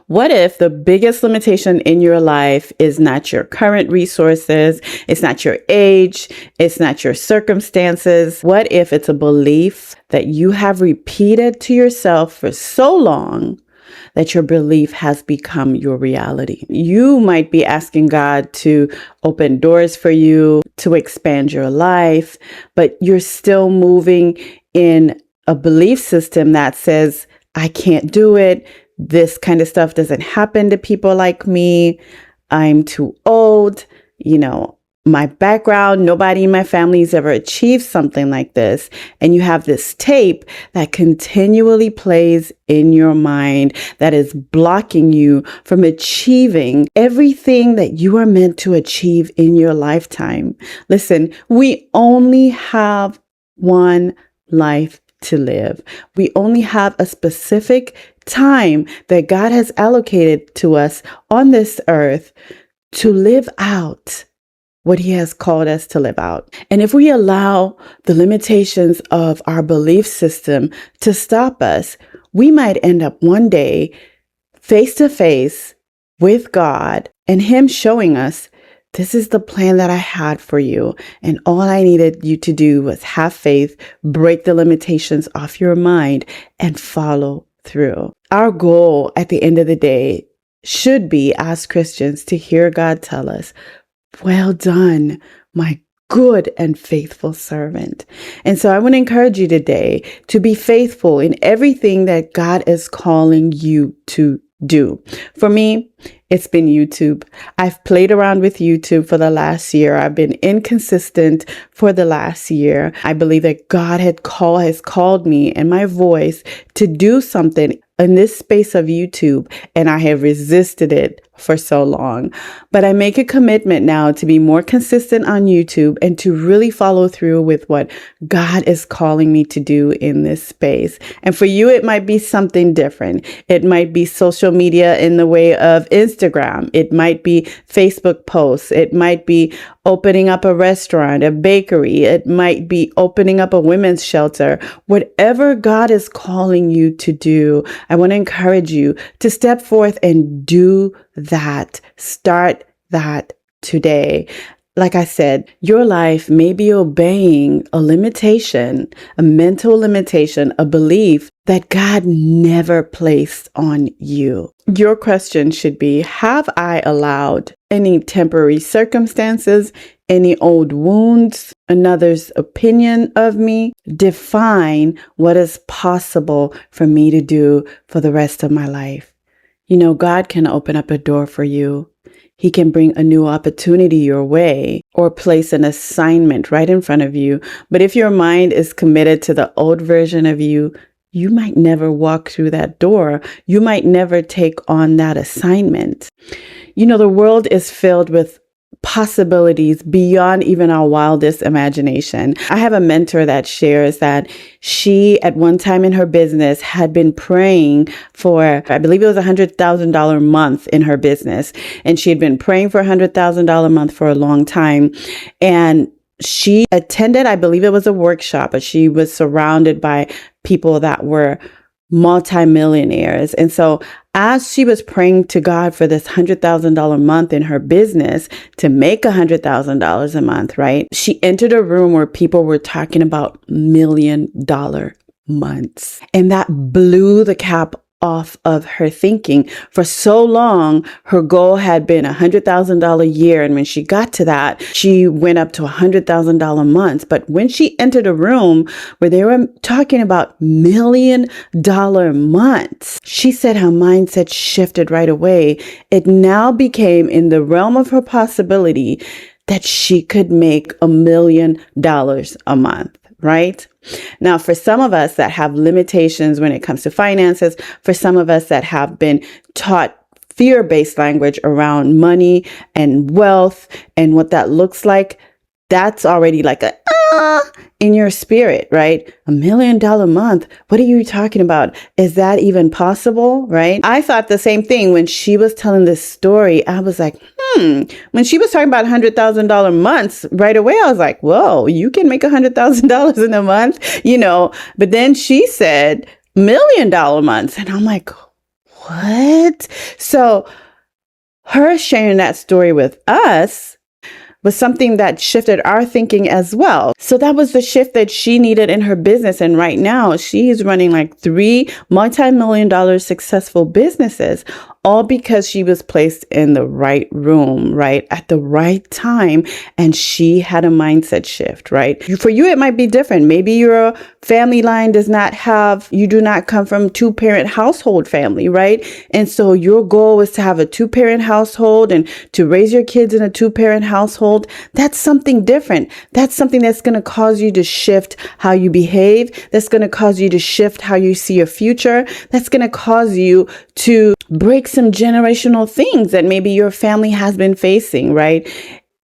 What if the biggest limitation in your life is not your current resources, it's not your age, it's not your circumstances? What if it's a belief that you have repeated to yourself for so long that your belief has become your reality? You might be asking God to open doors for you, to expand your life, but you're still moving in a belief system that says, I can't do it. This kind of stuff doesn't happen to people like me. I'm too old. My background, nobody in my family has ever achieved something like this. And you have this tape that continually plays in your mind that is blocking you from achieving everything that you are meant to achieve in your lifetime. Listen, we only have one life to live. We only have a specific time that God has allocated to us on this earth to live out what He has called us to live out. And if we allow the limitations of our belief system to stop us, we might end up one day face to face with God and Him showing us, this is the plan that I had for you. And all I needed you to do was have faith, break the limitations off your mind, and follow through. Our goal at the end of the day should be, as Christians, to hear God tell us, well done, my good and faithful servant. And so I want to encourage you today to be faithful in everything that God is calling you to do. For me, it's been YouTube. I've played around with YouTube for the last year. I've been inconsistent for the last year. I believe that God has called me and my voice to do something in this space of YouTube, and I have resisted it for so long. But I make a commitment now to be more consistent on YouTube and to really follow through with what God is calling me to do in this space. And for you, it might be something different. It might be social media in the way of Instagram. It might be Facebook posts. It might be opening up a restaurant, a bakery. It might be opening up a women's shelter. Whatever God is calling you to do, I want to encourage you to step forth and do that. Start that today. Like I said, your life may be obeying a limitation, a mental limitation, a belief that God never placed on you. Your question should be, have I allowed any temporary circumstances, any old wounds, another's opinion of me define what is possible for me to do for the rest of my life? God can open up a door for you. He can bring a new opportunity your way or place an assignment right in front of you. But if your mind is committed to the old version of you, you might never walk through that door. You might never take on that assignment. The world is filled with possibilities beyond even our wildest imagination. I have a mentor that shares that she, at one time in her business, had been praying for, I believe it was $100,000 a month in her business. And she had been praying for $100,000 a month for a long time. And she attended, I believe it was a workshop, but she was surrounded by people that were multimillionaires. And so as she was praying to God for this $100,000 a month in her business to make $100,000 a month, right? She entered a room where people were talking about $1 million months. And that blew the cap off of her thinking. For so long, her goal had been $100,000 a year. And when she got to that, she went up to $100,000 a month. But when she entered a room where they were talking about $1 million months, she said her mindset shifted right away. It now became in the realm of her possibility that she could make $1 million a month. Right? Now, for some of us that have limitations when it comes to finances, for some of us that have been taught fear-based language around money and wealth and what that looks like, that's already like a in your spirit, right? $1 million a month. What are you talking about? Is that even possible? Right? I thought the same thing when she was telling this story. I was like, when she was talking about $100,000 months right away, I was like, whoa, you can make $100,000 in a month, But then she said $1 million months. And I'm like, what? So her sharing that story with us was something that shifted our thinking as well. So that was the shift that she needed in her business. And right now she's running like 3 multi-million-dollar successful businesses, all because she was placed in the right room, right, at the right time. And she had a mindset shift, right? For you, it might be different. Maybe your family line you do not come from 2-parent household family, right? And so your goal is to have a 2-parent household and to raise your kids in a 2-parent household. That's something different. That's something that's going to cause you to shift how you behave. That's going to cause you to shift how you see your future. That's going to cause you to break some generational things that maybe your family has been facing, right?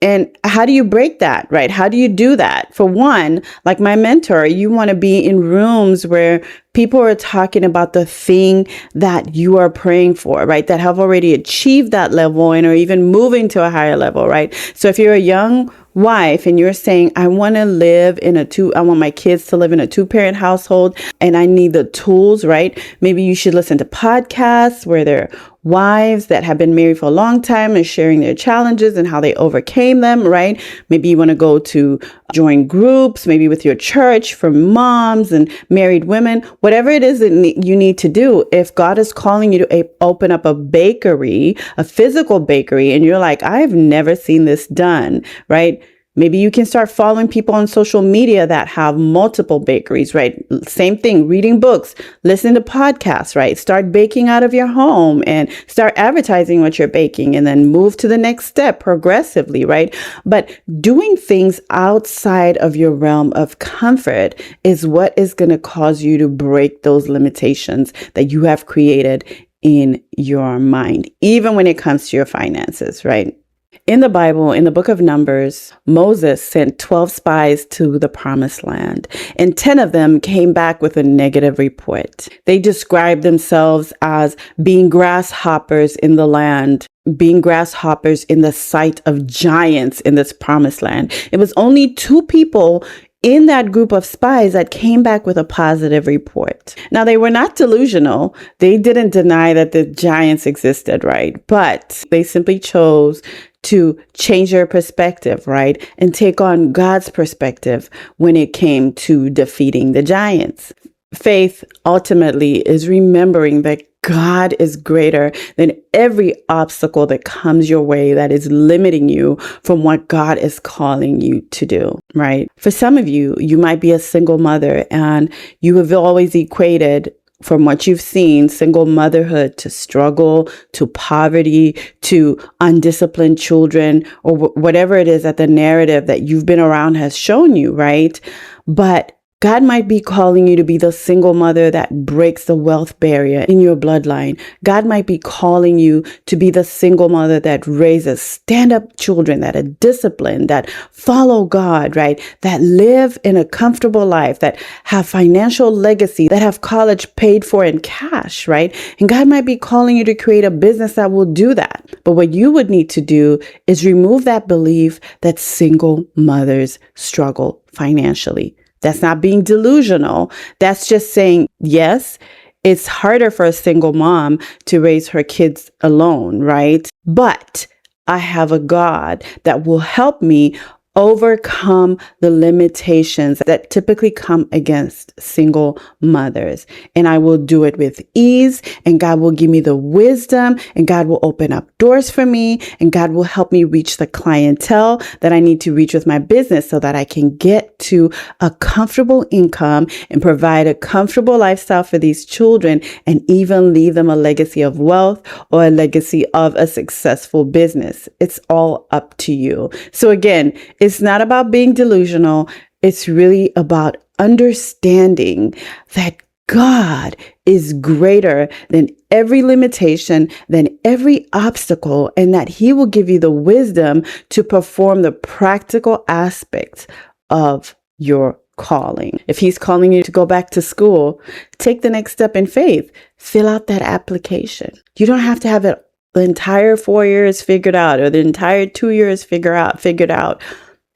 And how do you break that, right? How do you do that? For one, like my mentor, you want to be in rooms where people are talking about the thing that you are praying for, right? That have already achieved that level and are even moving to a higher level, right? So if you're a young wife and you're saying, I want my kids to live in a 2-parent household and I need the tools, right? Maybe you should listen to podcasts where there are wives that have been married for a long time and sharing their challenges and how they overcame them, right? Maybe you want to join groups, maybe with your church for moms and married women, whatever it is that you need to do. If God is calling you to open up a bakery, a physical bakery, and you're like, I've never seen this done, right? Maybe you can start following people on social media that have multiple bakeries, right? Same thing, reading books, listening to podcasts, right? Start baking out of your home and start advertising what you're baking and then move to the next step progressively, right? But doing things outside of your realm of comfort is what is going to cause you to break those limitations that you have created in your mind, even when it comes to your finances, right? In the Bible, in the book of Numbers, Moses sent 12 spies to the promised land, and 10 of them came back with a negative report. They described themselves as being grasshoppers in the land, being grasshoppers in the sight of giants in this promised land. It was only 2 people in that group of spies that came back with a positive report. Now, they were not delusional. They didn't deny that the giants existed, right? But they simply chose to change their perspective, right? And take on God's perspective when it came to defeating the giants. Faith ultimately is remembering that God is greater than every obstacle that comes your way that is limiting you from what God is calling you to do, right? For some of you, you might be a single mother and you have always equated, from what you've seen, single motherhood to struggle, to poverty, to undisciplined children, or whatever it is that the narrative that you've been around has shown you, right? But God might be calling you to be the single mother that breaks the wealth barrier in your bloodline. God might be calling you to be the single mother that raises stand-up children that are disciplined, that follow God, right? That live in a comfortable life, that have financial legacy, that have college paid for in cash, right? And God might be calling you to create a business that will do that. But what you would need to do is remove that belief that single mothers struggle financially. That's not being delusional. That's just saying, yes, it's harder for a single mom to raise her kids alone, right? But I have a God that will help me overcome the limitations that typically come against single mothers. And I will do it with ease, and God will give me the wisdom, and God will open up doors for me, and God will help me reach the clientele that I need to reach with my business so that I can get to a comfortable income and provide a comfortable lifestyle for these children and even leave them a legacy of wealth or a legacy of a successful business. It's all up to you. So again, it's not about being delusional. It's really about understanding that God is greater than every limitation, than every obstacle, and that He will give you the wisdom to perform the practical aspects of your calling. If He's calling you to go back to school, take the next step in faith. Fill out that application. You don't have to have it the entire 4 years figured out or the entire 2 years figured out.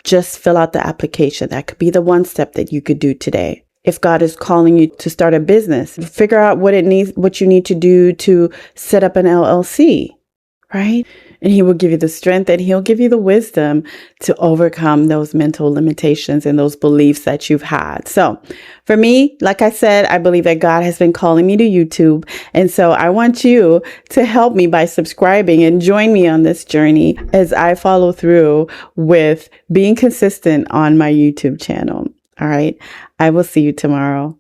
Just fill out the application. That could be the one step that you could do today. If God is calling you to start a business, figure out what you need to do to set up an LLC, right? And he will give you the strength and he'll give you the wisdom to overcome those mental limitations and those beliefs that you've had. So for me, like I said, I believe that God has been calling me to YouTube. And so I want you to help me by subscribing and join me on this journey as I follow through with being consistent on my YouTube channel. All right. I will see you tomorrow.